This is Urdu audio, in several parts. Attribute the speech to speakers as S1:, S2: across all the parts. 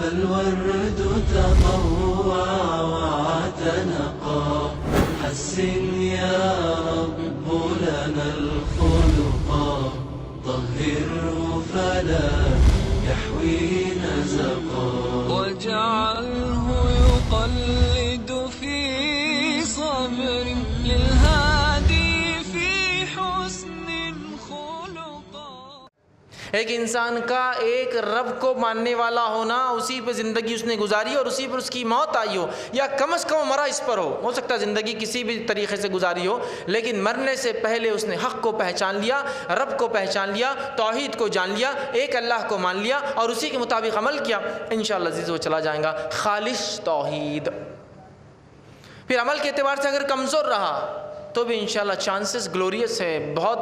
S1: الورد تضوع واعتنقا حسن يا رب لنا الخلقا طهره فلا يحوي نزقا واجعله يقلد في صبر للهادي في حسن خلقا.
S2: ایک انسان کا ایک رب کو ماننے والا ہونا، اسی پہ زندگی اس نے گزاری اور اسی پر اس کی موت آئی ہو، یا کم از کم مرا اس پر ہو سکتا ہے زندگی کسی بھی طریقے سے گزاری ہو، لیکن مرنے سے پہلے اس نے حق کو پہچان لیا، رب کو پہچان لیا، توحید کو جان لیا، ایک اللہ کو مان لیا اور اسی کے مطابق عمل کیا، انشاءاللہ عزیز وہ چلا جائے گا خالص توحید. پھر عمل کے اعتبار سے اگر کمزور رہا تو بھی انشاءاللہ چانسز گلوریس ہے، بہت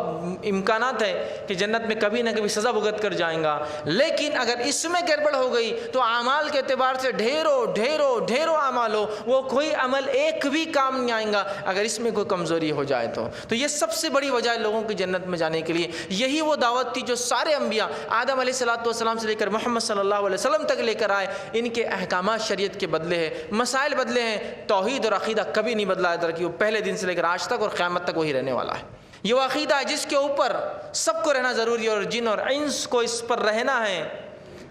S2: امکانات ہے کہ جنت میں کبھی نہ کبھی سزا بھگت کر جائیں گا. لیکن اگر اس میں گڑبڑ ہو گئی تو اعمال کے اعتبار سے ڈھیروں اعمال ہو، وہ کوئی عمل ایک بھی کام نہیں آئیں گا اگر اس میں کوئی کمزوری ہو جائے تو یہ سب سے بڑی وجہ ہے لوگوں کی جنت میں جانے کے لیے. یہی وہ دعوت تھی جو سارے انبیاء آدم علیہ السلام سے لے کر محمد صلی اللہ علیہ وسلم تک لے کر آئے. ان کے احکامات شریعت کے بدلے ہیں، مسائل بدلے ہیں، توحید اور عقیدہ کبھی نہیں بدلا ہے، کہ وہ پہلے دن سے لے کر آج تک اور قیامت تک وہی رہنے والا ہے. یہ وہ عقیدہ ہے جس کے اوپر سب کو رہنا ضروری ہے، اور جن اور انس کو اس پر رہنا ہے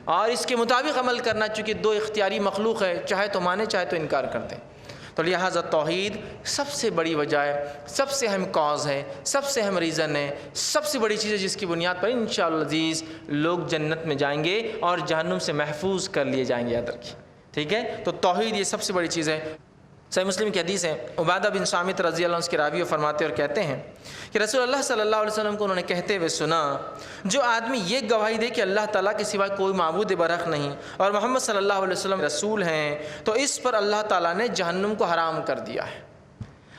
S2: اور اس کے مطابق عمل کرنا، چونکہ دو اختیاری مخلوق ہے، چاہے تو مانے چاہے تو انکار کر دیں. تو لہٰذا توحید سب سے بڑی وجہ ہے، سب سے اہم کاز ہے، سب سے اہم ریزن ہے، سب سے بڑی چیز ہے جس کی بنیاد پر انشاءاللہ عزیز لوگ جنت میں جائیں گے اور جہنم سے محفوظ کر لیے جائیں گے. یاد رکھیے، ٹھیک ہے. تو توحید یہ سب سے بڑی چیز ہے. صحیح مسلم کی حدیث ہے، عبادہ بن صامت رضی اللہ عنہ اس کے راوی فرماتے اور کہتے ہیں کہ رسول اللہ صلی اللہ علیہ وسلم کو انہوں نے کہتے ہوئے سنا، جو آدمی یہ گواہی دے کہ اللہ تعالیٰ کے سوا کوئی معبود برحق نہیں اور محمد صلی اللہ علیہ وسلم رسول ہیں، تو اس پر اللہ تعالیٰ نے جہنم کو حرام کر دیا ہے.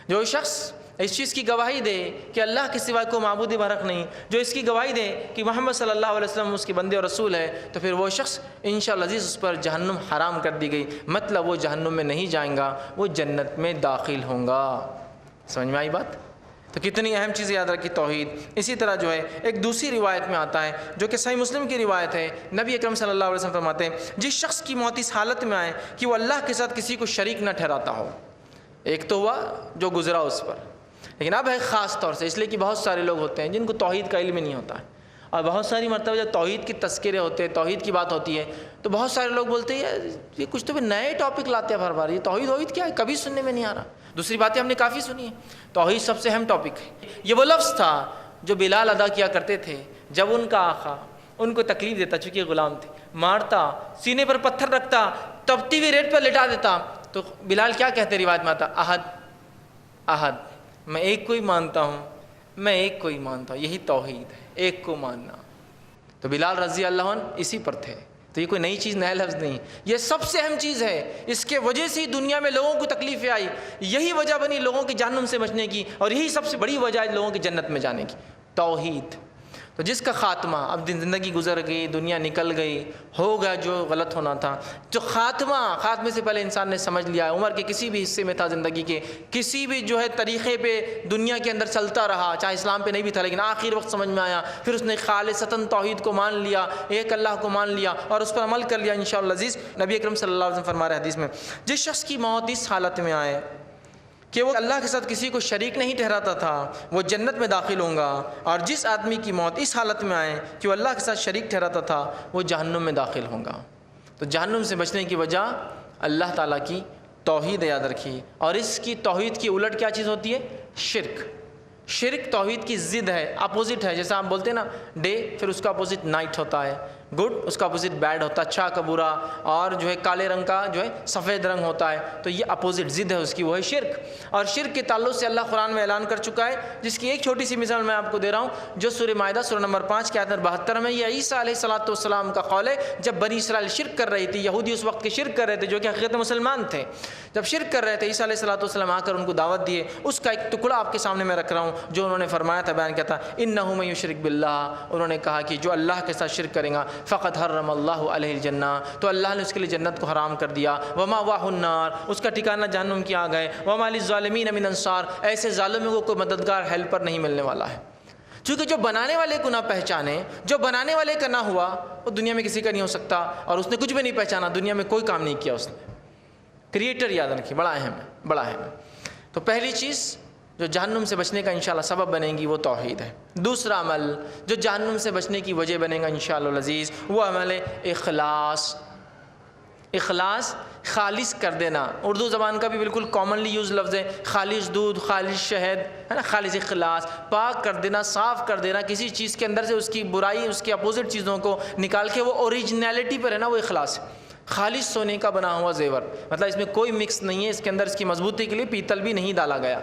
S2: جو شخص اس چیز کی گواہی دے کہ اللہ کے سوا کوئی معبود برحق نہیں، جو اس کی گواہی دے کہ محمد صلی اللہ علیہ وسلم اس کے بندے اور رسول ہے، تو پھر وہ شخص انشاءاللہ عزیز اس پر جہنم حرام کر دی گئی. مطلب وہ جہنم میں نہیں جائیں گا، وہ جنت میں داخل ہوں گا. سمجھ میں آئی بات؟ تو کتنی اہم چیز یاد رکھی توحید. اسی طرح جو ہے ایک دوسری روایت میں آتا ہے جو کہ صحیح مسلم کی روایت ہے، نبی اکرم صلی اللہ علیہ وسلم فرماتے ہیں جس شخص کی موت اس حالت میں آئے کہ وہ اللہ کے ساتھ کسی کو شریک نہ ٹھہراتا ہو. ایک تو ہوا جو گزرا اس پر، لیکن اب ہے خاص طور سے، اس لیے کہ بہت سارے لوگ ہوتے ہیں جن کو توحید کا علم ہی نہیں ہوتا ہے، اور بہت ساری مرتبہ جب توحید کی تذکرے ہوتے ہیں، توحید کی بات ہوتی ہے، تو بہت سارے لوگ بولتے ہیں یہ کچھ تو نئے ٹاپک لاتے ہیں ہر بار، یہ توحید کیا ہے، کبھی سننے میں نہیں آ رہا. دوسری باتیں ہم نے کافی سنی ہیں. توحید سب سے اہم ٹاپک ہے. یہ وہ لفظ تھا جو بلال ادا کیا کرتے تھے جب ان کا آقا ان کو تکلیف دیتا، چونکہ غلام تھے، مارتا، سینے پر پتھر رکھتا، تپتی ہوئی ریت پر لٹا دیتا، تو بلال کیا کہتے روایت میں آتا، احد احد، میں ایک کو ہی مانتا ہوں، میں ایک کو ہی مانتا ہوں. یہی توحید ہے، ایک کو ماننا. تو بلال رضی اللہ عنہ اسی پر تھے. تو یہ کوئی نئی چیز، نیا لفظ نہیں، یہ سب سے اہم چیز ہے. اس کے وجہ سے ہی دنیا میں لوگوں کو تکلیفیں آئی، یہی وجہ بنی لوگوں کی جہنم سے بچنے کی، اور یہی سب سے بڑی وجہ ہے لوگوں کی جنت میں جانے کی، توحید. تو جس کا خاتمہ، اب زندگی گزر گئی، دنیا نکل گئی، ہو گیا جو غلط ہونا تھا، جو خاتمے سے پہلے انسان نے سمجھ لیا، عمر کے کسی بھی حصے میں تھا، زندگی کے کسی بھی جو ہے طریقے پہ دنیا کے اندر چلتا رہا، چاہے اسلام پہ نہیں بھی تھا، لیکن آخر وقت سمجھ میں آیا، پھر اس نے خالصتاً توحید کو مان لیا، ایک اللہ کو مان لیا اور اس پر عمل کر لیا. انشاءاللہ عزیز نبی اکرم صلی اللہ علیہ وسلم فرما رہے حدیث میں، جس شخص کی موت اس حالت میں آئے کہ وہ اللہ کے ساتھ کسی کو شریک نہیں ٹھہراتا تھا، وہ جنت میں داخل ہوں گا. اور جس آدمی کی موت اس حالت میں آئے کہ وہ اللہ کے ساتھ شریک ٹھہراتا تھا، وہ جہنم میں داخل ہوں گا. تو جہنم سے بچنے کی وجہ اللہ تعالیٰ کی توحید یاد رکھی. اور اس کی توحید کی الٹ کیا چیز ہوتی ہے؟ شرک. شرک توحید کی ضد ہے، اپوزٹ ہے. جیسا آپ بولتے ہیں نا ڈے، پھر اس کا اپوزٹ نائٹ ہوتا ہے، گڈ اس کا اپوزٹ بیڈ ہوتا ہے، اچھا کا برا، اور جو ہے کالے رنگ کا جو ہے سفید رنگ ہوتا ہے. تو یہ اپوزٹ ضد ہے اس کی، وہ ہے شرک. اور شرک کے تعلق سے اللہ قرآن میں اعلان کر چکا ہے، جس کی ایک چھوٹی سی مثال میں آپ کو دے رہا ہوں، جو سورہ مائدہ سورہ نمبر 5 کی آیت نمبر 72 میں. یہ عیسیٰ علیہ السلام کا قول ہے جب بنی اسرائیل شرک کر رہی تھی، یہودی اس وقت کے شرک کر رہے تھے جو کہ حقیقت مسلمان تھے. جب شرک کر رہے تھے، عیسیٰ علیہ السلام آ کر ان کو دعوت دیے. اس کا ایک ٹکڑا آپ کے سامنے میں رکھ رہا ہوں جو انہوں نے فرمایا تھا، بیان کیا تھا، انہ من یشرک باللہ. انہوں نے کہا کہ جو اللہ کے ساتھ شرک کرے گا فقد حرم اللہ علیہ الجنہ، تو اللہ نے اس کے لیے جنت کو حرام کر دیا. ومأواہ النار، اس کا ٹھکانہ جہنم کی آگ ہے. وما للظالمین من انصار، ایسے ظالموں کو کوئی مددگار ہیلپر نہیں ملنے والا ہے. چونکہ جو بنانے والے کو نہ پہچانے، جو بنانے والے کا نہ ہوا، وہ دنیا میں کسی کا نہیں ہو سکتا، اور اس نے کچھ بھی نہیں پہچانا، دنیا میں کوئی کام نہیں کیا اس نے۔ کریٹر یاد رکھیے، بڑا اہم ہے، بڑا اہم ہے۔ تو پہلی چیز جو جہنم سے بچنے کا انشاءاللہ سبب بنے گی وہ توحید ہے۔ دوسرا عمل جو جہنم سے بچنے کی وجہ بنے گا انشاءاللہ العزیز وہ عمل ہے اخلاص۔ اخلاص، خالص کر دینا، اردو زبان کا بھی بالکل کامنلی یوز لفظ ہے، خالص دودھ، خالص شہد، ہے نا، خالص اخلاص، پاک کر دینا، صاف کر دینا، کسی چیز کے اندر سے اس کی برائی، اس کے اپوزٹ چیزوں کو نکال کے وہ اوریجنیلٹی پر ہے نا، وہ اخلاص ہے۔ خالص سونے کا بنا ہوا زیور، مطلب اس میں کوئی مکس نہیں ہے، اس کے اندر اس کی مضبوطی کے لیے پیتل بھی نہیں ڈالا گیا۔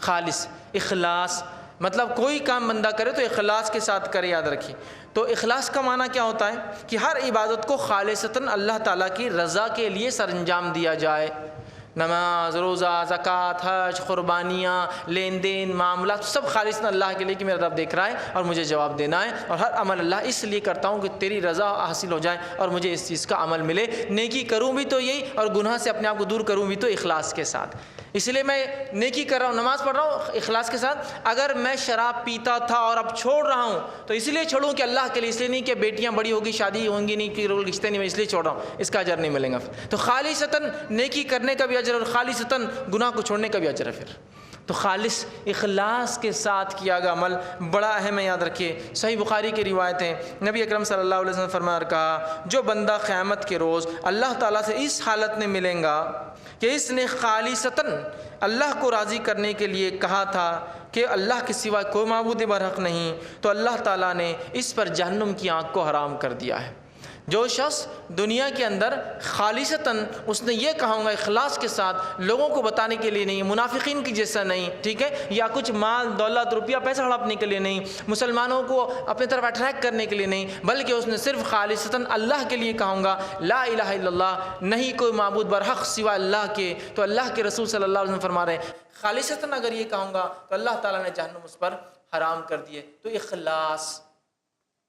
S2: خالص اخلاص مطلب کوئی کام بندہ کرے تو اخلاص کے ساتھ کرے، یاد رکھیے۔ تو اخلاص کا معنی کیا ہوتا ہے کہ ہر عبادت کو خالصتاً اللہ تعالیٰ کی رضا کے لیے سر انجام دیا جائے۔ نماز، روزہ، زکوٰۃ، حج، قربانیاں، لین دین، معاملات، سب خالصاً اللہ کے لیے کہ میرا رب دیکھ رہا ہے اور مجھے جواب دینا ہے، اور ہر عمل اللہ اس لیے کرتا ہوں کہ تیری رضا حاصل ہو جائے اور مجھے اس چیز کا عمل ملے۔ نیکی کروں بھی تو یہی، اور گناہ سے اپنے آپ کو دور کروں بھی تو اخلاص کے ساتھ۔ اس لیے میں نیکی کر رہا ہوں، نماز پڑھ رہا ہوں اخلاص کے ساتھ۔ اگر میں شراب پیتا تھا اور اب چھوڑ رہا ہوں تو اس لیے چھوڑوں کہ اللہ کے لیے، اس لیے نہیں کہ بیٹیاں بڑی ہوگی، شادی ہوں گی نہیں، کہ رشتے نہیں، میں اس لیے چھوڑ رہا ہوں، اس کا اجر نہیں ملے گا۔ تو خالصتاً نیکی کرنے کا بھی اجر اور خالصتاً گناہ کو چھوڑنے کا بھی اجر ہے۔ پھر تو خالص اخلاص کے ساتھ کیا گیا عمل بڑا اہم ہے، یاد رکھیے۔ صحیح بخاری کی روایت ہے، نبی اکرم صلی اللہ علیہ وسلم نے فرمایا اور کہا، جو بندہ قیامت کے روز اللہ تعالیٰ سے اس حالت میں ملیں گا کہ اس نے خالصتاً اللہ کو راضی کرنے کے لیے کہا تھا کہ اللہ کے سوا کوئی معبود برحق نہیں، تو اللہ تعالیٰ نے اس پر جہنم کی آنکھ کو حرام کر دیا ہے۔ جو شخص دنیا کے اندر خالصتاً اس نے یہ کہا ہوگا اخلاص کے ساتھ، لوگوں کو بتانے کے لیے نہیں، منافقین کی جیسا نہیں، ٹھیک ہے، یا کچھ مال دولت روپیہ پیسہ ہڑپنے کے لیے نہیں، مسلمانوں کو اپنی طرف اٹریکٹ کرنے کے لیے نہیں، بلکہ اس نے صرف خالصتاً اللہ کے لیے کہا گا، لا الہ الا اللہ، نہیں کوئی معبود برحق سوا اللہ کے، تو اللہ کے رسول صلی اللہ علیہ وسلم فرما رہے ہیں خالصتاً اگر یہ کہوں گا تو اللہ تعالیٰ نے جہنم اس پر حرام کر دیے۔ تو اخلاص،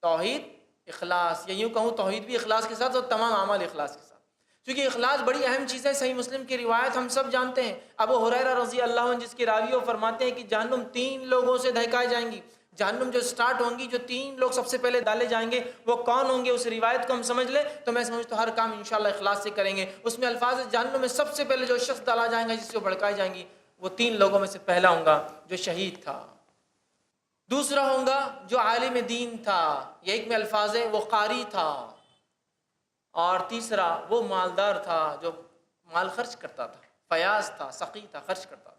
S2: توحید، اخلاص، یا یوں کہوں توحید بھی اخلاص کے ساتھ اور تمام اعمال اخلاص کے ساتھ، کیونکہ اخلاص بڑی اہم چیز ہے۔ صحیح مسلم کی روایت ہم سب جانتے ہیں، ابو ہریرہ رضی اللہ عنہ جس کے راوی وہ فرماتے ہیں کہ جہنم 3 لوگوں سے دہکائی جائیں گی۔ جہنم جو سٹارٹ ہوں گی، جو 3 لوگ سب سے پہلے ڈالے جائیں گے وہ کون ہوں گے؟ اس روایت کو ہم سمجھ لیں تو میں سمجھتا ہوں ہر کام انشاءاللہ اخلاص سے کریں گے۔ اس میں الفاظ جہنم میں سب سے پہلے جو شخص ڈالا جائے گا، جس کو بھڑکائی جائیں گی، وہ 3 لوگوں میں سے پہلا ہوں گا جو شہید تھا، دوسرا ہوں گا جو عالم دین تھا، یہ ایک میں الفاظ ہے وہ قاری تھا، اور تیسرا وہ مالدار تھا جو مال خرچ کرتا تھا، فیاض تھا، سخی تھا، خرچ کرتا تھا۔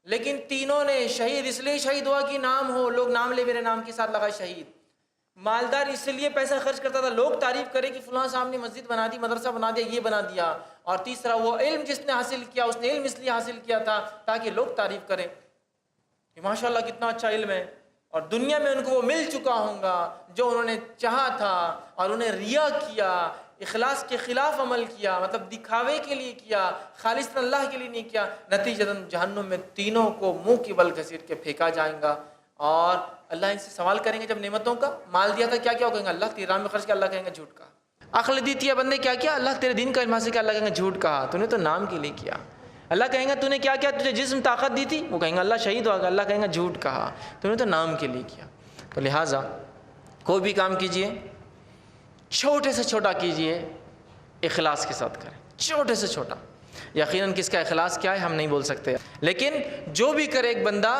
S2: لیکن تینوں نے شہید اس لیے شہید ہوا کہ نام ہو، لوگ نام لے، میرے نام کے ساتھ لگا شہید۔ مالدار اس لیے پیسہ خرچ کرتا تھا، لوگ تعریف کرے کہ فلاں صاحب نے مسجد بنا دی، مدرسہ بنا دیا، یہ بنا دیا۔ اور تیسرا وہ علم جس نے حاصل کیا، اس نے علم اس لیے حاصل کیا تھا تاکہ لوگ تعریف کریں کہ ماشاءاللہ کتنا اچھا علم ہے، اور دنیا میں ان کو وہ مل چکا ہوں گا جو انہوں نے چاہا تھا، اور انہیں ریا کیا، اخلاص کے خلاف عمل کیا، مطلب دکھاوے کے لیے کیا، خالص اللہ کے لیے نہیں کیا۔ نتیجتاً جہنم میں تینوں کو منہ کی بل گھسیٹ کے پھینکا جائے گا، اور اللہ ان سے سوال کریں گے جب نعمتوں کا مال دیا تھا کیا کیا، کہیں گے اللہ تیرے راہ میں خرچ کیا، اللہ کہیں گے جھوٹ کہا۔ عقل دی تھی بندے کیا کیا، اللہ تیرے دین کا علم حاصل کیا، اللہ کہیں گے جھوٹ کہا، تو نے تو نام کے لیے کیا۔ اللہ کہیں گا تو نے کیا کیا، تجھے جسم طاقت دی تھی، وہ کہیں گا اللہ شہید ہوگا، اللہ کہیں گا جھوٹ کہا، تو نے تو نام کے لیے کیا۔ تو لہٰذا کوئی بھی کام کیجئے چھوٹے سے چھوٹا کیجئے، اخلاص کے ساتھ کریں، چھوٹے سے چھوٹا۔ یقیناً کس کا اخلاص کیا ہے ہم نہیں بول سکتے، لیکن جو بھی کرے ایک بندہ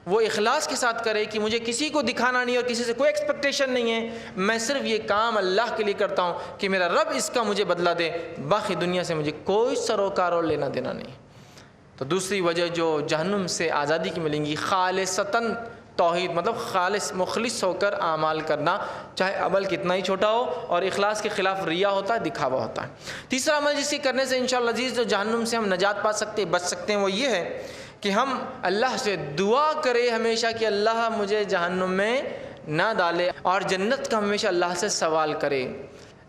S2: وہ اخلاص کے ساتھ کرے کہ مجھے کسی کو دکھانا نہیں اور کسی سے کوئی ایکسپیکٹیشن نہیں ہے، میں صرف یہ کام اللہ کے لیے کرتا ہوں کہ میرا رب اس کا مجھے بدلہ دے، باقی دنیا سے مجھے کوئی سروکار اور لینا دینا نہیں۔ تو دوسری وجہ جو جہنم سے آزادی کی ملیں گی، خالصتاً توحید، مطلب خالص مخلص ہو کر اعمال کرنا، چاہے عمل کتنا ہی چھوٹا ہو، اور اخلاص کے خلاف ریا ہوتا ہے، دکھاوا ہوتا ہے۔ تیسرا عمل جس کے کرنے سے انشاءاللہ عزیز جو جہنم سے ہم نجات پا سکتے، بچ سکتے ہیں، وہ یہ ہے کہ ہم اللہ سے دعا کریں ہمیشہ کہ اللہ مجھے جہنم میں نہ ڈالے، اور جنت کا ہمیشہ اللہ سے سوال کرے۔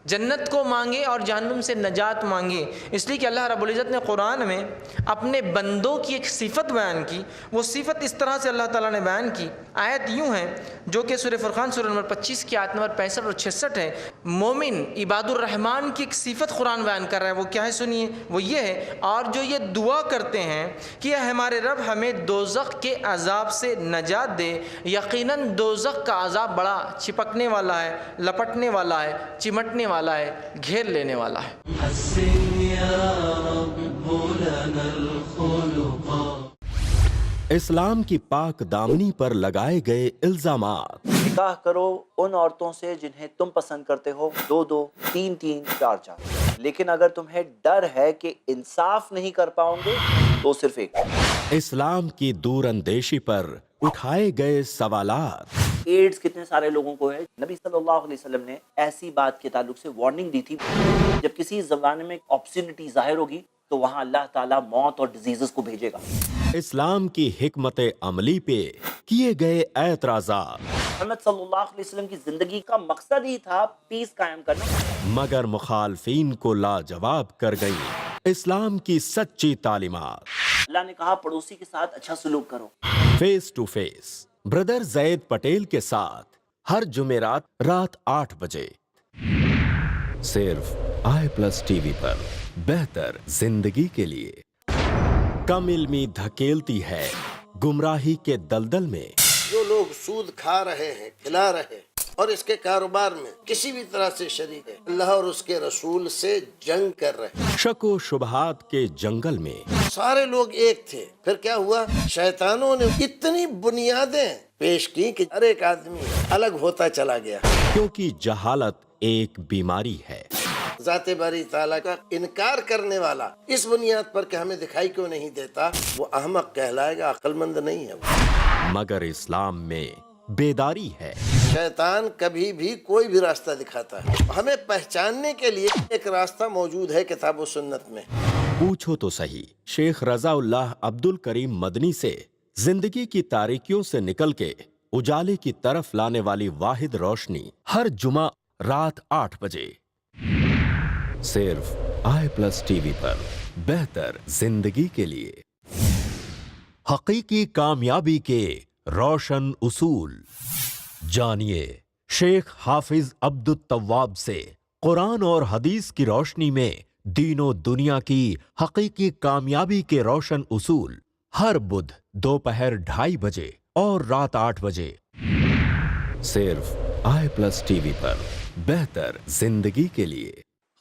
S2: جنت کو مانگے اور جہنم سے نجات مانگے، اس لیے کہ اللہ رب العزت نے قرآن میں اپنے بندوں کی ایک صفت بیان کی۔ وہ صفت اس طرح سے اللہ تعالیٰ نے بیان کی، آیت یوں ہے جو کہ سورہ فرقان سورہ نمبر 25 کی آیت نمبر 65 اور 66 ہے۔ مومن عباد الرحمن کی ایک صفت قرآن بیان کر رہا ہے، وہ کیا ہے سنیے، وہ یہ ہے، اور جو یہ دعا کرتے ہیں کہ اے ہمارے رب ہمیں دوزخ کے عذاب سے نجات دے، یقیناً دوزخ کا عذاب بڑا چپکنے والا ہے، لپٹنے والا ہے، چمٹنے والا ہے، گھیر لینے والا ہے۔
S1: حسن یا رب لنا الخلقا۔
S3: اسلام کی پاک دامنی پر لگائے گئے الزامات۔
S4: نکاح کرو ان عورتوں سے جنہیں تم پسند کرتے ہو، 2 3 4 لیکن اگر تمہیں ڈر ہے کہ انصاف نہیں کر پاؤ گے تو صرف ایک۔
S3: اسلام کی دور اندیشی پر اٹھائے گئے سوالات۔
S4: ایڈز کتنے سارے لوگوں کو ہے؟ نبی صلی اللہ علیہ وسلم نے ایسی بات کے تعلق سے وارننگ دی تھی، جب کسی زمانے میں آپسینٹی ظاہر ہوگی تو وہاں اللہ تعالیٰ موت اور ڈیزیزز کو بھیجے گا۔
S3: اسلام کی حکمت عملی پہ کیے گئے اعتراضات۔
S4: محمد صلی اللہ علیہ وسلم کی زندگی کا مقصد ہی تھا پیس قائم کرنا،
S3: مگر مخالفین کو لاجواب کر گئی اسلام کی سچی تعلیمات۔
S4: اللہ نے کہا پڑوسی کے ساتھ اچھا سلوک کرو۔
S3: فیس ٹو فیس بردر زید پٹیل کے ساتھ ہر جمعرات رات 8 بجے صرف i+TV پر، بہتر زندگی کے لیے۔ کم علمی دھکیلتی ہے گمراہی کے دلدل میں۔
S5: جو لوگ سود کھا رہے ہیں، کھلا رہے ہیں اور اس کے کاروبار میں کسی بھی طرح سے شریک ہے، اللہ اور اس کے رسول سے جنگ کر رہے ہیں۔
S3: شک و شبہات کے جنگل میں
S5: سارے لوگ ایک تھے، پھر کیا ہوا؟ شیطانوں نے اتنی بنیادیں پیش کی کہ ہر ایک آدمی الگ ہوتا چلا گیا۔
S3: کیونکہ جہالت ایک بیماری ہے۔
S5: ذات باری تعالیٰ کا انکار کرنے والا اس بنیاد پر کہ ہمیں دکھائی کیوں نہیں دیتا، وہ احمق کہلائے گا، عقل مند نہیں ہے وہ۔
S3: مگر اسلام میں بیداری ہے۔
S5: شیطان کبھی بھی کوئی بھی راستہ دکھاتا ہے، ہمیں پہچاننے کے لیے ایک راستہ موجود ہے کتاب و سنت میں۔
S3: پوچھو تو صحیح شیخ رضا اللہ عبد الکریم مدنی سے زندگی کی تاریکیوں سے نکل کے اجالے کی طرف لانے والی واحد روشنی، ہر جمعہ رات 8 بجے صرف i+TV پر، بہتر زندگی کے لیے۔ حقیقی کامیابی کے روشن اصول جانیے شیخ حافظ عبد التواب سے قرآن اور حدیث کی روشنی میں دین و دنیا کی حقیقی کامیابی کے روشن اصول، ہر بدھ دوپہر 2:30 بجے اور رات 8 بجے صرف i+TV پر، بہتر زندگی کے لیے۔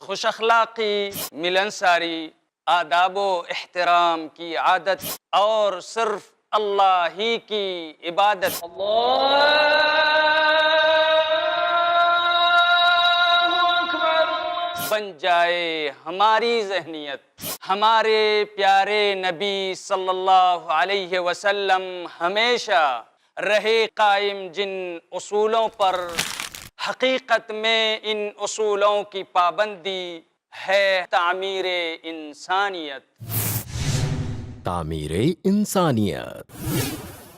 S6: خوش اخلاقی، ملنساری، آداب و احترام کی عادت اور صرف اللہ ہی کی عبادت۔ بن جائے ہماری ذہنیت۔ ہمارے پیارے نبی صلی اللہ علیہ وسلم ہمیشہ رہے قائم جن اصولوں پر، حقیقت میں ان اصولوں کی پابندی ہے تعمیر انسانیت۔
S3: تعمیر انسانیت۔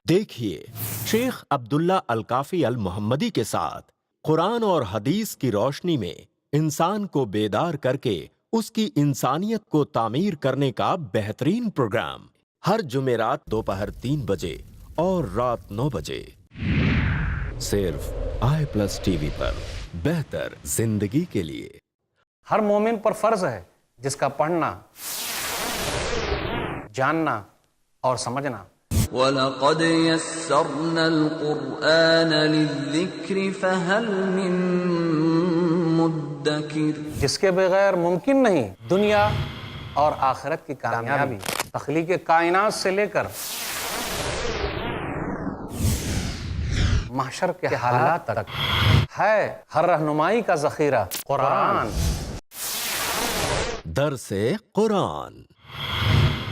S3: دیکھیے شیخ عبداللہ الکافی المحمدی کے ساتھ قرآن اور حدیث کی روشنی میں انسان کو بیدار کر کے اس کی انسانیت کو تعمیر کرنے کا بہترین پروگرام، ہر جمعرات دوپہر 3 بجے اور رات 9 بجے صرف i+TV پر، بہتر زندگی کے لیے۔
S7: ہر مومن پر فرض ہے جس کا پڑھنا، جاننا اور سمجھنا۔
S1: وَلَقَدْ يَسَّرْنَا الْقُرْآنَ لِلذِّكْرِ فَهَلْ مِن مُدَّكِرٍ۔
S7: جس کے بغیر ممکن نہیں دنیا اور آخرت کی کامیابی۔ تخلیق کائنات سے لے کر محشر کے حالات تک ہے ہر رہنمائی کا ذخیرہ قرآن۔
S3: درس قرآن۔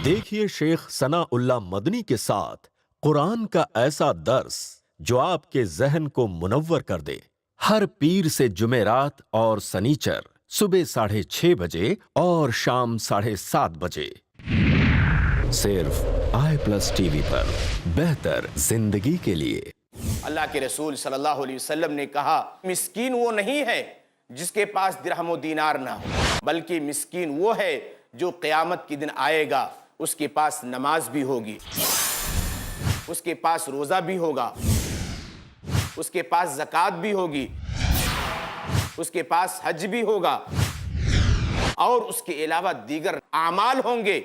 S3: دیکھیے شیخ ثناء اللہ مدنی کے ساتھ قرآن کا ایسا درس جو آپ کے ذہن کو منور کر دے، ہر پیر سے جمعرات اور سنیچر صبح 6:30 بجے اور شام 7:30 بجے صرف i+TV پر، بہتر زندگی کے لیے۔
S8: اللہ کے رسول صلی اللہ علیہ وسلم نے کہا مسکین وہ نہیں ہے جس کے پاس درہم و دینار نہ ہو، بلکہ مسکین وہ ہے جو قیامت کے دن آئے گا، اس کے پاس نماز بھی ہوگی، اس کے پاس روزہ بھی ہوگا، اس کے پاس زکوٰۃ بھی ہوگی، اس کے پاس حج بھی ہوگا، اور اس کے علاوہ دیگر اعمال ہوں گے،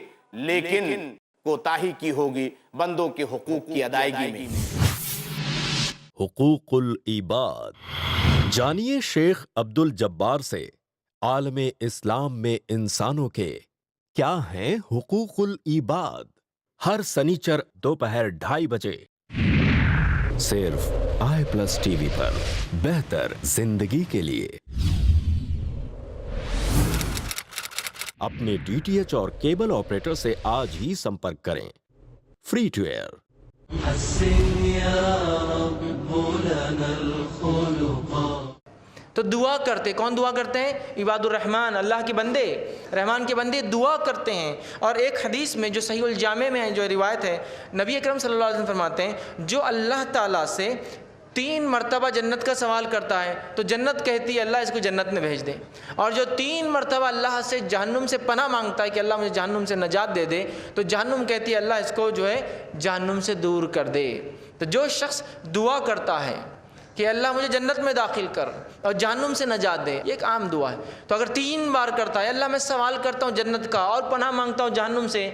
S8: لیکن کوتاہی کی ہوگی بندوں کے حقوق کی ادائیگی میں۔
S3: حقوق العباد۔ جانیے شیخ عبد الجبار سے عالم اسلام میں انسانوں کے کیا ہیں حقوق العباد۔ ہر سنیچر دوپہر 2:30 بجے صرف i+ ٹی وی پر، بہتر زندگی کے لیے۔ اپنے DTH اور کیبل آپریٹر سے آج ہی سمپرک کریں۔ Free to year.
S1: حسن یا رب لنا الخلقا۔
S2: تو دعا کرتے، کون دعا کرتے ہیں؟ عباد الرحمن، اللہ کے بندے، رحمان کے بندے دعا کرتے ہیں۔ اور ایک حدیث میں جو صحیح الجامع میں ہے، جو روایت ہے، نبی اکرم صلی اللہ علیہ وسلم فرماتے ہیں جو اللہ تعالیٰ سے 3 مرتبہ جنت کا سوال کرتا ہے تو جنت کہتی ہے اللہ اس کو جنت میں بھیج دے، اور جو 3 مرتبہ اللہ سے جہنم سے پناہ مانگتا ہے کہ اللہ مجھے جہنم سے نجات دے دے، تو جہنم کہتی ہے اللہ اس کو جو ہے جہنم سے دور کر دے۔ تو جو شخص دعا کرتا ہے کہ اللہ مجھے جنت میں داخل کر اور جہنم سے نجات دے، یہ ایک عام دعا ہے، تو اگر 3 بار کرتا ہے اللہ میں سوال کرتا ہوں جنت کا اور پناہ مانگتا ہوں جہنم سے،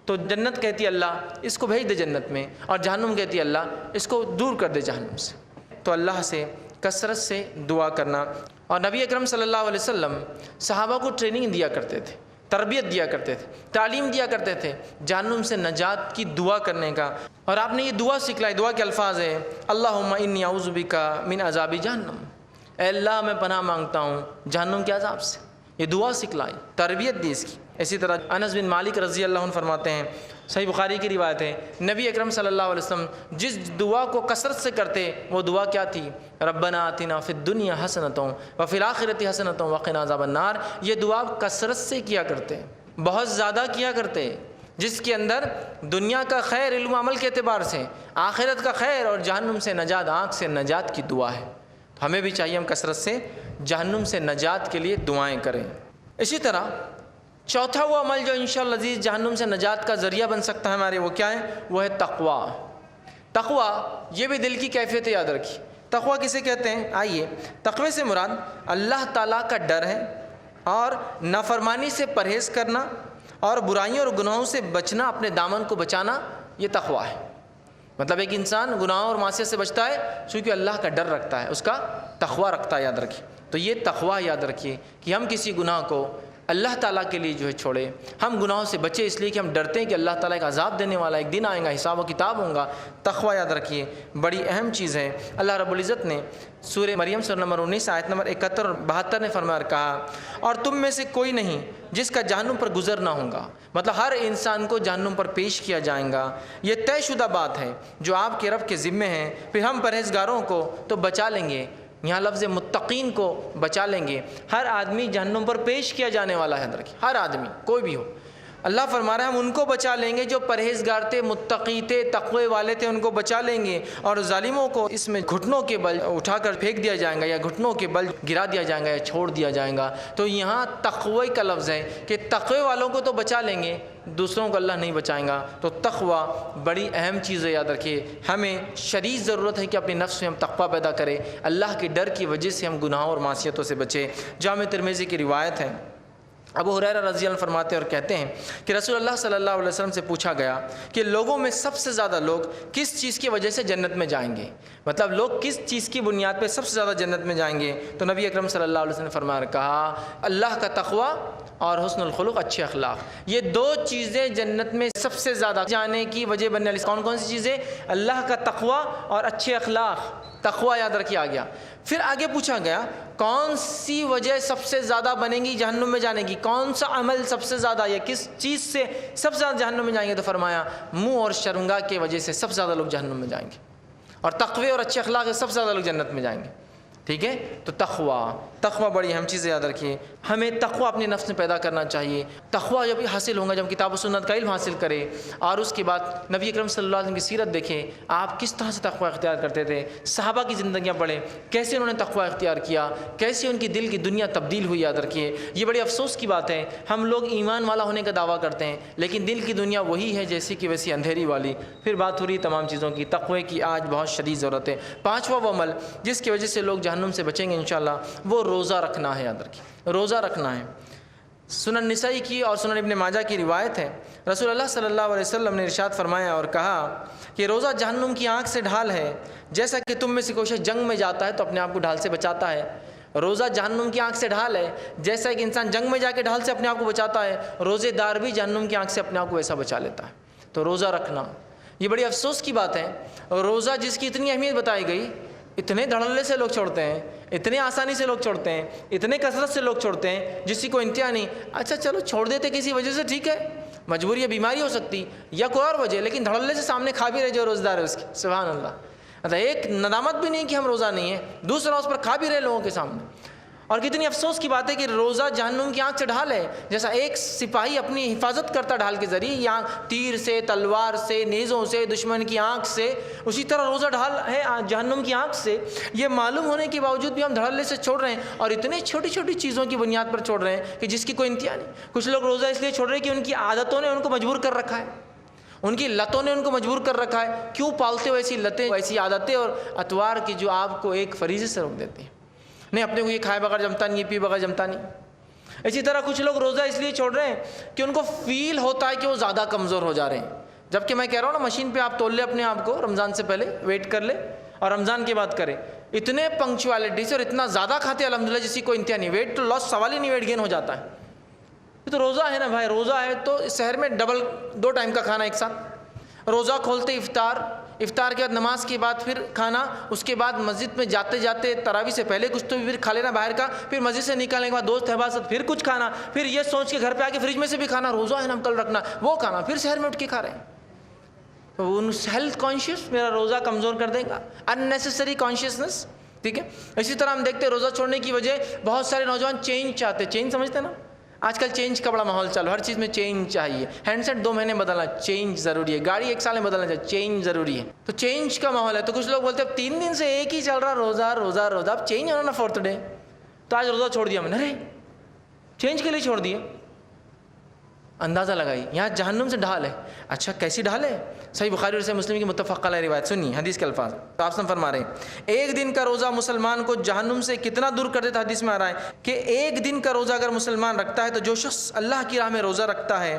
S2: تو جنت کہتی ہے اللہ اس کو بھیج دے جنت میں، اور جہنم کہتی ہے اللہ اس کو دور کر دے جہنم سے۔ تو اللہ سے کثرت سے دعا کرنا۔ اور نبی اکرم صلی اللہ علیہ وسلم صحابہ کو ٹریننگ دیا کرتے تھے، تربیت دیا کرتے تھے، تعلیم دیا کرتے تھے جہنم سے نجات کی دعا کرنے کا۔ اور آپ نے یہ دعا سکھلائی، دعا کے الفاظ ہیں اللہم انی اعوذ بک من عذاب جہنم، اے اللہ میں پناہ مانگتا ہوں جہنم کے عذاب سے۔ یہ دعا سکھلائی، تربیت دی اس کی۔ اسی طرح انس بن مالک رضی اللہ عنہ فرماتے ہیں، صحیح بخاری کی روایت ہے، نبی اکرم صلی اللہ علیہ وسلم جس دعا کو کثرت سے کرتے وہ دعا کیا تھی؟ ربنا آتنا فی الدنیا حسنۃ وفی الآخرۃ حسنۃ وقنا عذاب النار۔ یہ دعا کثرت سے کیا کرتے، بہت زیادہ کیا کرتے، جس کے اندر دنیا کا خیر علم و عمل کے اعتبار سے، آخرت کا خیر اور جہنم سے نجات، آنکھ سے نجات کی دعا ہے۔ تو ہمیں بھی چاہیے ہم کثرت سے جہنم سے نجات کے لیے دعائیں کریں۔ اسی طرح چوتھا وہ عمل جو انشاءاللہ عزیز جہنم سے نجات کا ذریعہ بن سکتا ہے ہمارے، وہ کیا ہے؟ وہ ہے تقویٰ۔ تقویٰ یہ بھی دل کی کیفیت یاد رکھی۔ تقویٰ کسے کہتے ہیں؟ آئیے، تقوی سے مراد اللہ تعالیٰ کا ڈر ہے اور نافرمانی سے پرہیز کرنا اور برائیوں اور گناہوں سے بچنا، اپنے دامن کو بچانا، یہ تقویٰ ہے۔ مطلب ایک انسان گناہوں اور معصیت سے بچتا ہے چونکہ اللہ کا ڈر رکھتا ہے، اس کا تقویٰ رکھتا ہے، یاد رکھیے۔ تو یہ تقویٰ یاد رکھیے کہ ہم کسی گناہ کو اللہ تعالیٰ کے لیے جو ہے چھوڑے، ہم گناہوں سے بچے اس لیے کہ ہم ڈرتے ہیں کہ اللہ تعالیٰ ایک عذاب دینے والا ایک دن آئے گا، حساب و کتاب ہوگا۔ تقویٰ یاد رکھیے بڑی اہم چیز ہے۔ اللہ رب العزت نے سورہ مریم سورہ نمبر 19 آیت نمبر 71 اور 72 نے فرمایا اور کہا، اور تم میں سے کوئی نہیں جس کا جہنم پر گزرنا ہوگا، مطلب ہر انسان کو جہنم پر پیش کیا جائے گا، یہ طے شدہ بات ہے جو آپ کے رب کے ذمے ہیں، پھر ہم پرہیزگاروں کو تو بچا لیں گے۔ یہاں لفظ متقین کو بچا لیں گے۔ ہر آدمی جہنم پر پیش کیا جانے والا ہے، رکھیے ہر آدمی کوئی بھی ہو۔ اللہ فرما رہا ہے ہم ان کو بچا لیں گے جو پرہیزگار تھے، متقی تھے، تقوی والے تھے، ان کو بچا لیں گے، اور ظالموں کو اس میں گھٹنوں کے بل اٹھا کر پھینک دیا جائے گا، یا گھٹنوں کے بل گرا دیا جائے گا، یا چھوڑ دیا جائے گا۔ تو یہاں تقوی کا لفظ ہے کہ تقوی والوں کو تو بچا لیں گے، دوسروں کو اللہ نہیں بچائیں گا۔ تو تقوی بڑی اہم چیز ہے، یاد رکھیے۔ ہمیں شدید ضرورت ہے کہ اپنے نفس میں ہم تقوی پیدا کریں، اللہ کے ڈر کی وجہ سے ہم گناہوں اور معصیتوں سے بچیں۔ جامع ترمذی کی روایت ہے، ابو ہریرہ رضی اللہ عنہ فرماتے اور کہتے ہیں کہ رسول اللہ صلی اللہ علیہ وسلم سے پوچھا گیا کہ لوگوں میں سب سے زیادہ لوگ کس چیز کی وجہ سے جنت میں جائیں گے، مطلب لوگ کس چیز کی بنیاد پہ سب سے زیادہ جنت میں جائیں گے؟ تو نبی اکرم صلی اللہ علیہ وسلم نے فرمایا اور کہا، اللہ کا تقوی اور حسن الخلق، اچھے اخلاق۔ یہ 2 چیزیں جنت میں سب سے زیادہ جانے کی وجہ بننے والی۔ کون کون سی چیزیں؟ اللہ کا تقوی اور اچھے اخلاق۔ تقوی یاد رکھیے آ گیا۔ پھر آگے پوچھا گیا کون سی وجہ سب سے زیادہ بنے گی جہنم میں جانے کی، کون سا عمل سب سے زیادہ، یا کس چیز سے سب سے زیادہ جہنم میں جائیں گے؟ تو فرمایا منہ اور شرمگاہ کی وجہ سے سب سے زیادہ لوگ جہنم میں جائیں گے، اور تقوی اور اچھے اخلاق سے سب سے زیادہ لوگ جنت میں جائیں گے۔ ٹھیک ہے. تو تقوی بڑی اہم چیز ہے، یاد رکھیے. ہمیں تقوی اپنے نفس میں پیدا کرنا چاہیے. تقوی جب حاصل ہوگا، جب کتاب و سنت کا علم حاصل کرے، اور اس کے بعد نبی اکرم صلی اللہ علیہ وسلم کی سیرت دیکھیں، آپ کس طرح سے تقوی اختیار کرتے تھے، صحابہ کی زندگیاں پڑھیں، کیسے انہوں نے تقوی اختیار کیا، کیسے ان کی دل کی دنیا تبدیل ہوئی. یاد رکھیے یہ بڑی افسوس کی بات ہے، ہم لوگ ایمان والا ہونے کا دعویٰ کرتے ہیں لیکن دل کی دنیا وہی ہے جیسی کہ ویسی اندھیری والی. پھر بات ہو رہی تمام چیزوں کی. تقوی کی آج بہت شدید ضرورت ہے. پانچواں وہ عمل جس کی وجہ سے لوگ جہنم سے بچیں گے انشاءاللہ، وہ روزہ رکھنا ہے. یاد رکھیے روزہ رکھنا ہے. سنن نسائی کی اور سنن ابن ماجہ کی روایت ہے، رسول اللہ صلی اللہ علیہ وسلم نے ارشاد فرمایا اور کہا کہ روزہ جہنم کی آنکھ سے ڈھال ہے، جیسا کہ تم میں سے کوئی شخص جنگ میں جاتا ہے تو اپنے آپ کو ڈھال سے بچاتا ہے. روزہ جہنم کی آنکھ سے ڈھال ہے، جیسا کہ انسان جنگ میں جا کے ڈھال سے اپنے آپ کو بچاتا ہے، روزے دار بھی جہنم کی آنکھ سے اپنے آپ کو ویسا بچا لیتا ہے. تو روزہ رکھنا یہ بڑی افسوس کی بات ہے. روزہ جس کی اتنی اہمیت بتائی گئی، اتنے دھڑلے سے لوگ چھوڑتے ہیں، اتنے آسانی سے لوگ چھوڑتے ہیں، اتنے کثرت سے لوگ چھوڑتے ہیں جس کی کوئی انتہا نہیں. اچھا چلو چھوڑ دیتے کسی وجہ سے، ٹھیک ہے، مجبوری یا بیماری ہو سکتی یا کوئی اور وجہ، لیکن دھڑلے سے سامنے کھا بھی رہے جو روزدار ہے اس کی. سبحان اللہ. مطلب ایک ندامت بھی نہیں کہ ہم روزہ نہیں ہیں، دوسرا اس پر کھا بھی رہے لوگوں کے سامنے. اور کتنی افسوس کی بات ہے کہ روزہ جہنم کی آنکھ سے ڈھال ہے. جیسا ایک سپاہی اپنی حفاظت کرتا ڈھال کے ذریعے، یا تیر سے، تلوار سے، نیزوں سے، دشمن کی آنکھ سے، اسی طرح روزہ ڈھال ہے جہنم کی آنکھ سے. یہ معلوم ہونے کے باوجود بھی ہم دھڑلے سے چھوڑ رہے ہیں، اور اتنے چھوٹی چھوٹی چیزوں کی بنیاد پر چھوڑ رہے ہیں کہ جس کی کوئی انتہا نہیں. کچھ لوگ روزہ اس لیے چھوڑ رہے ہیں کہ ان کی عادتوں نے ان کو مجبور کر رکھا ہے، ان کی لتوں نے ان کو مجبور کر رکھا ہے. کیوں پالتے ہو ایسی لتیں، ایسی عادتیں اور اطوار کی جو آپ کو ایک فریضے سے روک دیتی ہیں؟ نہیں، اپنے کو یہ کھائے بغیر جمتا نہیں، یہ پی بغیر جمتا نہیں. اسی طرح کچھ لوگ روزہ اس لیے چھوڑ رہے ہیں کہ ان کو فیل ہوتا ہے کہ وہ زیادہ کمزور ہو جا رہے ہیں. جبکہ میں کہہ رہا ہوں نا، مشین پہ آپ تول لے اپنے آپ کو، رمضان سے پہلے ویٹ کر لے اور رمضان کے بعد کرے. اتنے پنکچوالٹی سے اور اتنا زیادہ کھاتے ہیں الحمدللہ جس کی کوئی انتہا نہیں. ویٹ تو لاس سوال ہی نہیں، ویٹ گین ہو جاتا ہے. یہ تو روزہ ہے نا بھائی، روزہ ہے تو شہر میں ڈبل 2 ٹائم کا کھانا ایک ساتھ. روزہ کھولتے افطار کے بعد، نماز کے بعد پھر کھانا، اس کے بعد مسجد میں جاتے جاتے تراویح سے پہلے کچھ تو پھر کھا لینا باہر کا، پھر مسجد سے نکالنے کے بعد دوست احباب سے پھر کچھ کھانا، پھر یہ سوچ کے گھر پہ آ کے فریج میں سے بھی کھانا. روزہ ہے نا کل رکھنا، وہ کھانا، پھر شہر میں اٹھ کے کھا رہے ہیں. تو ان ہیلتھ کانشیس میرا روزہ کمزور کر دے گا، اننیسیسری کانشیسنس. ٹھیک ہے. اسی طرح ہم دیکھتے ہیں روزہ چھوڑنے کی وجہ بہت سارے نوجوان چینج چاہتے ہیں. چینج سمجھتے ہیں نا، آج کل چینج کا بڑا ماحول چالو، ہر چیز میں چینج چاہیے. ہینڈ سیٹ 2 مہینے بدلنا، چینج ضروری ہے. گاڑی 1 سال میں بدلنا چاہیے، چینج ضروری ہے. تو چینج کا ماحول ہے. تو کچھ لوگ بولتے ہیں اب 3 دن سے ایک ہی چل رہا، روزہ روزہ روزہ، اب چینج ہونا نا 4تھ ڈے، تو آج روزہ چھوڑ دیا میں نے. ارے چینج کے لیے چھوڑ دیا. اندازہ لگائی یہاں جہنم سے ڈھال ہے. اچھا کیسی ڈھال ہے؟ صحیح بخاری اور صحیح مسلم کی متفق علیہ روایت. سنیے حدیث کے الفاظ. تو آپ سن فرما رہے ہیں ایک دن کا روزہ مسلمان کو جہنم سے کتنا دور کر دیتا. حدیث میں آ رہا ہے کہ ایک دن کا روزہ اگر مسلمان رکھتا ہے تو جو شخص اللہ کی راہ میں روزہ رکھتا ہے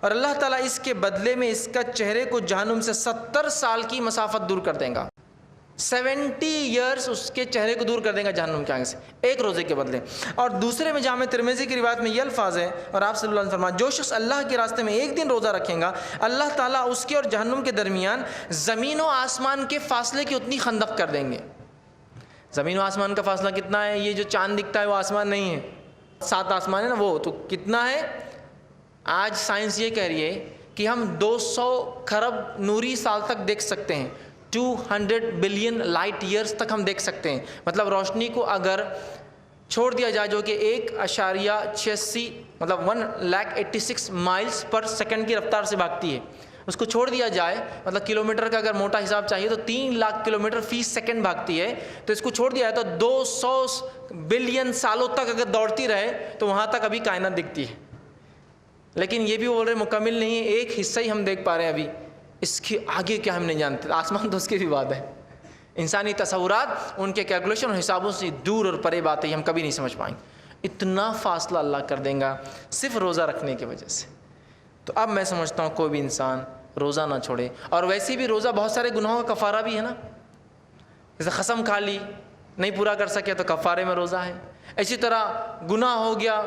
S2: اور اللہ تعالیٰ اس کے بدلے میں اس کا چہرے کو جہنم سے 70 سال کی مسافت دور کر دیں گا. 70 ایئرس اس کے چہرے کو دور کر دیں گا جہنم کے آگے سے، ایک روزے کے بدلے. اور دوسرے میں جامع ترمذی کی روایت میں یہ الفاظ ہے، اور آپ صلی اللہ علیہ وسلم فرمایا جو شخص اللہ کے راستے میں ایک دن روزہ رکھیں گا، اللہ تعالیٰ اس کے اور جہنم کے درمیان زمین و آسمان کے فاصلے کی اتنی خندق کر دیں گے. زمین و آسمان کا فاصلہ کتنا ہے؟ یہ جو چاند دکھتا ہے وہ آسمان نہیں ہے، 7 آسمان ہے نا، وہ تو کتنا ہے؟ آج سائنس یہ کہہ رہی ہے کہ ہم 200 خرب نوری سال تک دیکھ سکتے ہیں. 200 بلین لائٹ ایئرس تک ہم دیکھ سکتے ہیں. مطلب روشنی کو اگر چھوڑ دیا جائے جو کہ 1.86 مطلب 186 مائلز پر سیکنڈ کی رفتار سے بھاگتی ہے، اس کو چھوڑ دیا جائے، مطلب کلومیٹر کا اگر موٹا حساب چاہیے تو 3 لاکھ کلومیٹر فی سیکنڈ بھاگتی ہے. تو اس کو چھوڑ دیا جائے تو 200 بلین سالوں تک اگر دوڑتی رہے تو وہاں تک ابھی کائنات دکھتی ہے. لیکن یہ بھی بول رہے مکمل نہیں ہے، ایک حصہ ہی ہم دیکھ پا رہے ہیں ابھی، اس کی آگے کیا ہم نہیں جانتے. آسمان تو اس کی بھی بات ہے، انسانی تصورات ان کے کیلکولیشن اور حسابوں سے دور اور پرے بات ہے، ہم کبھی نہیں سمجھ پائیں گے. اتنا فاصلہ اللہ کر دیں گا صرف روزہ رکھنے کی وجہ سے. تو اب میں سمجھتا ہوں کوئی بھی انسان روزہ نہ چھوڑے. اور ویسے بھی روزہ بہت سارے گناہوں کا کفارہ بھی ہے نا، جیسے قسم کھا لی نہیں پورا کر سکے تو کفارے میں روزہ ہے. اسی طرح گناہ ہو گیا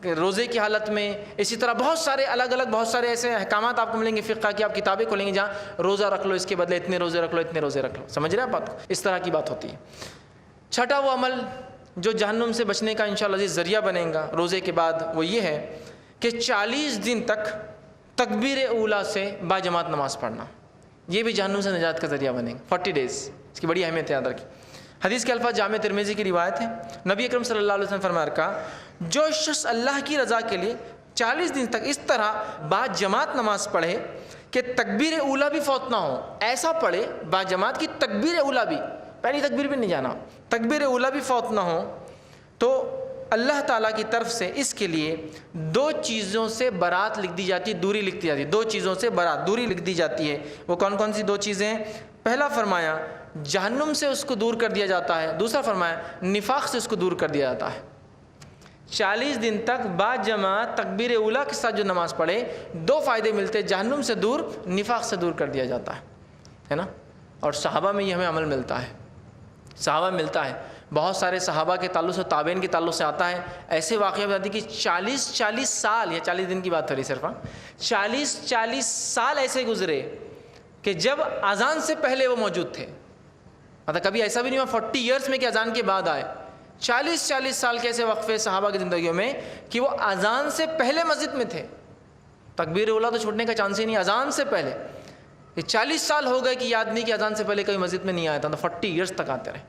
S2: روزے کی حالت میں. اسی طرح بہت سارے الگ الگ بہت سارے ایسے احکامات آپ کو ملیں گے فقہ کی، آپ کتابیں کھولیں گے جہاں روزہ رکھ لو، اس کے بدلے اتنے روزے رکھ لو، اتنے روزے رکھ لو. سمجھ رہے ہیں بات کو؟ اس طرح کی بات ہوتی ہے. چھٹا وہ عمل جو جہنم سے بچنے کا انشاءاللہ عزیز ذریعہ بنے گا روزے کے بعد، وہ یہ ہے کہ 40 دن تک تکبیر اولیٰ سے باجماعت نماز پڑھنا. یہ بھی جہنم سے نجات کا ذریعہ بنے گا. 40 ڈیز اس کی بڑی اہمیت یاد رکھیں. حدیث کے الفاظ جامع ترمذی کی روایت ہے، نبی اکرم صلی اللہ علیہ وسلم فرمایا کہا جو شخص اللہ کی رضا کے لیے 40 دن تک اس طرح با جماعت نماز پڑھے کہ تکبیر اولا بھی فوت نہ ہو، ایسا پڑھے با جماعت کی تکبیر اولا بھی، پہلی تکبیر بھی نہیں جانا، تکبیر اولا بھی فوت نہ ہو، تو اللہ تعالیٰ کی طرف سے اس کے لیے 2 چیزوں سے برات لکھ دی جاتی ہے، دوری لکھ دی جاتی ہے، 2 چیزوں سے برات دوری لکھ دی جاتی ہے۔ وہ کون کون سی 2 چیزیں ہیں؟ پہلا فرمایا جہنم سے اس کو دور کر دیا جاتا ہے، دوسرا فرمایا نفاق سے اس کو دور کر دیا جاتا ہے۔ 40 دن تک با جماعت تکبیر اولا کے ساتھ جو نماز پڑھے 2 فائدے ملتے، جہنم سے دور، نفاق سے دور کر دیا جاتا ہے نا۔ اور صحابہ میں یہ ہمیں عمل ملتا ہے، صحابہ ملتا ہے، بہت سارے صحابہ کے تعلق سے، تابعین کے تعلق سے آتا ہے، ایسے واقعہ بتاتی کہ 40 سال، یا 40 دن کی بات ہو رہی صرف، 40 سال ایسے گزرے کہ جب اذان سے پہلے وہ موجود تھے، مطلب کبھی ایسا بھی نہیں ہوا 40 ایئرس میں کہ اذان کے بعد آئے، 40 سال کے ایسے وقفے صحابہ کی زندگیوں میں کہ وہ اذان سے پہلے مسجد میں تھے، تکبیر اولا تو چھوٹنے کا چانس ہی نہیں، اذان سے پہلے۔ یہ 40 سال ہو گئے کہ یاد نہیں کہ اذان سے پہلے کبھی مسجد میں نہیں آیا تھا، تو 40 ایئرس تک آتے رہے،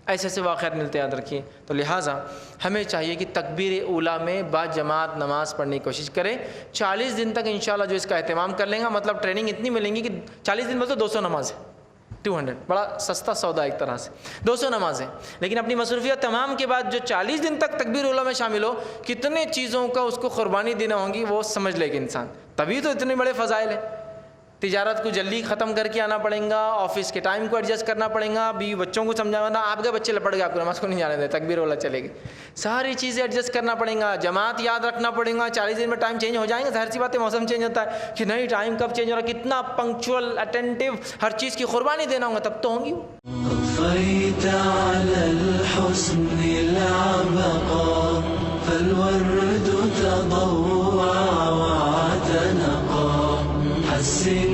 S2: ایسے ایسے واقعات ملتے، یاد رکھیے۔ تو لہٰذا ہمیں چاہیے کہ تکبیر اولا میں با جماعت نماز پڑھنے کی کوشش کریں۔ 40 دن تک انشاءاللہ جو اس کا اہتمام کر لیں گا، مطلب ٹریننگ اتنی ملیں گی کہ 40 دن مطلب 200 نماز ہے، 200، بڑا سستا سودا ایک طرح سے، 200 نمازیں، لیکن اپنی مصروفیت تمام کے بعد جو 40 دن تک تکبیر اولا میں شامل ہو، کتنے چیزوں کا اس کو قربانی دینا ہوں گی وہ سمجھ لے گا انسان، تبھی تو اتنے بڑے فضائل ہیں۔ تجارت کو جلدی ختم کر کے آنا پڑے گا، آفس کے ٹائم کو ایڈجسٹ کرنا پڑے گا، بیوی بچوں کو سمجھانا، آپ کے بچے لپٹ گئے، آپ کو نماز کو نہیں جانے دیں، تکبیر اولا چلے گی، ساری چیزیں ایڈجسٹ کرنا پڑے گا، جماعت یاد رکھنا پڑے گا۔ 40 دن میں ٹائم چینج ہو جائیں گے، ظاہر سی بات ہے، موسم چینج ہوتا ہے کہ نہیں ٹائم کب چینج ہو رہا ہے، کتنا پنکچوئل اٹینٹیو، ہر چیز کی قربانی دینا ہوگا، تب تو ہوں گی۔
S1: طفيت على الحسن العبقى فالورد تضوع واعتنقا حسن